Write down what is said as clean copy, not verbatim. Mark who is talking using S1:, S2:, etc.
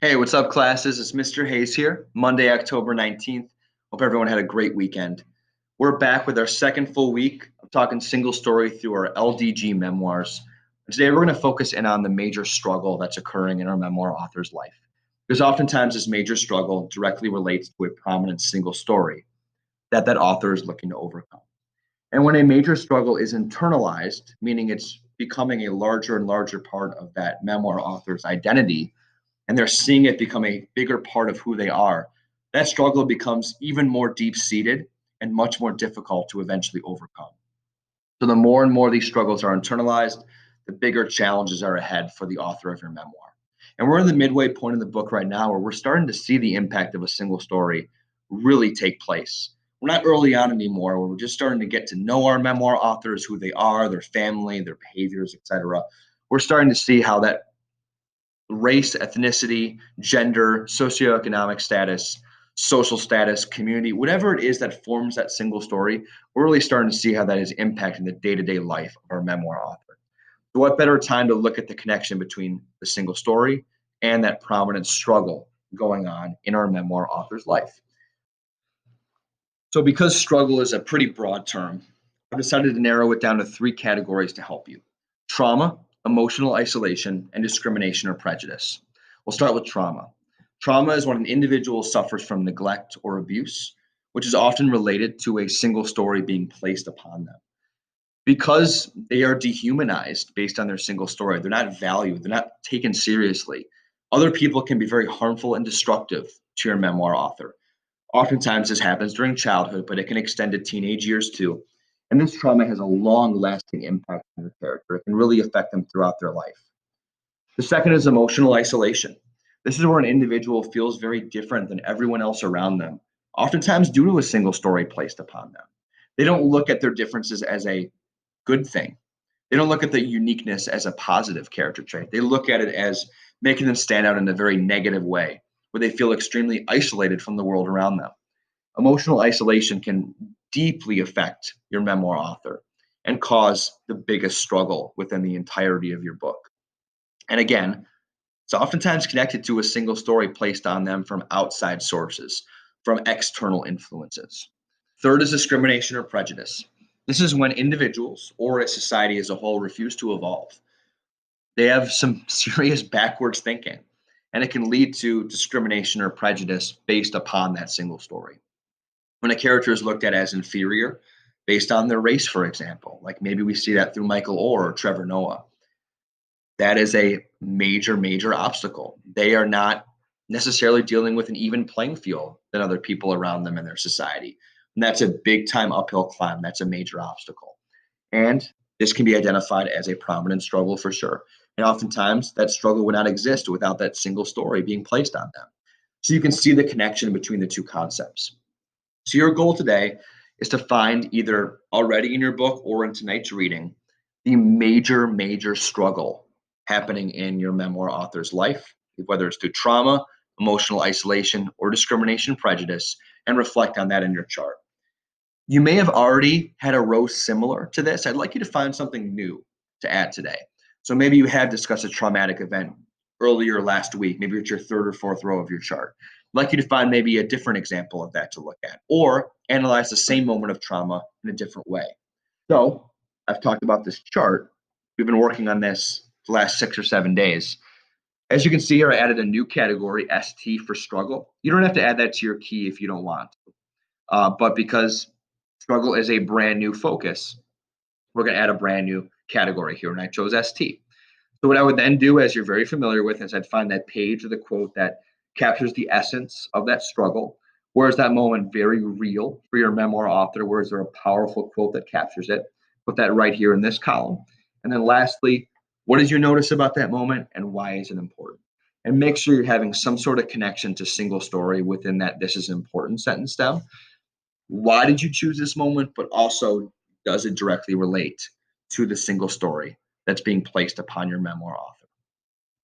S1: Hey, what's up, classes? It's Mr. Hayes here, Monday, October 19th. Hope everyone had a great weekend. We're back with our second full week of talking single story through our LDG memoirs. And today, we're going to focus in on the major struggle that's occurring in our memoir author's life. Because oftentimes, this major struggle directly relates to a prominent single story that author is looking to overcome. And when a major struggle is internalized, meaning it's becoming a larger and larger part of that memoir author's identity, and they're seeing it become a bigger part of who they are, that struggle becomes even more deep seated and much more difficult to eventually overcome. So, the more and more these struggles are internalized, the bigger challenges are ahead for the author of your memoir. And we're in the midway point of the book right now where we're starting to see the impact of a single story really take place. We're not early on anymore, where we're just starting to get to know our memoir authors, who they are, their family, their behaviors, etc. We're starting to see how that race, ethnicity, gender, socioeconomic status, social status, community, whatever it is that forms that single story, we're really starting to see how that is impacting the day-to-day life of our memoir author. So what better time to look at the connection between the single story and that prominent struggle going on in our memoir author's life? So because struggle is a pretty broad term, I've decided to narrow it down to three categories to help you: trauma, emotional isolation, and discrimination or prejudice. We'll start with trauma. Trauma is when an individual suffers from neglect or abuse, which is often related to a single story being placed upon them. Because they are dehumanized based on their single story, they're not valued, they're not taken seriously. Other people can be very harmful and destructive to your memoir author. Oftentimes, this happens during childhood, but it can extend to teenage years too. And this trauma has a long lasting impact on your character. It can really affect them throughout their life. The second is emotional isolation. This is where an individual feels very different than everyone else around them, oftentimes due to a single story placed upon them. They don't look at their differences as a good thing. They don't look at the uniqueness as a positive character trait. They look at it as making them stand out in a very negative way, where they feel extremely isolated from the world around them. Emotional isolation can deeply affect your memoir author and cause the biggest struggle within the entirety of your book. And again, it's oftentimes connected to a single story placed on them from outside sources, from external influences. Third is discrimination or prejudice. This is when individuals or a society as a whole refuse to evolve. They have some serious backwards thinking, and it can lead to discrimination or prejudice based upon that single story. When a character is looked at as inferior based on their race, for example, like maybe we see that through Michael Orr or Trevor Noah, that is a major, major obstacle. They are not necessarily dealing with an even playing field than other people around them in their society. And that's a big time uphill climb. That's a major obstacle. And this can be identified as a prominent struggle for sure. And oftentimes that struggle would not exist without that single story being placed on them. So you can see the connection between the two concepts. So your goal today is to find, either already in your book or in tonight's reading, the major, major struggle happening in your memoir author's life, whether it's through trauma, emotional isolation, or discrimination prejudice, and reflect on that in your chart. You may have already had a row similar to this. I'd like you to find something new to add today. So maybe you have discussed a traumatic event earlier last week. Maybe it's your third or fourth row of your chart. I'd like you to find maybe a different example of that to look at, or analyze the same moment of trauma in a different way. So I've talked about this chart. We've been working on this the last 6 or 7 days. As you can see here, I added a new category, ST, for struggle. You don't have to add that to your key if you don't want. But because struggle is a brand new focus, we're going to add a brand new category here, and I chose ST. So what I would then do, as you're very familiar with, is I'd find that page or the quote that captures the essence of that struggle. Where is that moment very real for your memoir author? Where is there a powerful quote that captures it? Put that right here in this column. And then lastly, what did you notice about that moment and why is it important? And make sure you're having some sort of connection to single story within that "this is important" sentence stem. Why did you choose this moment? But also, does it directly relate to the single story that's being placed upon your memoir author?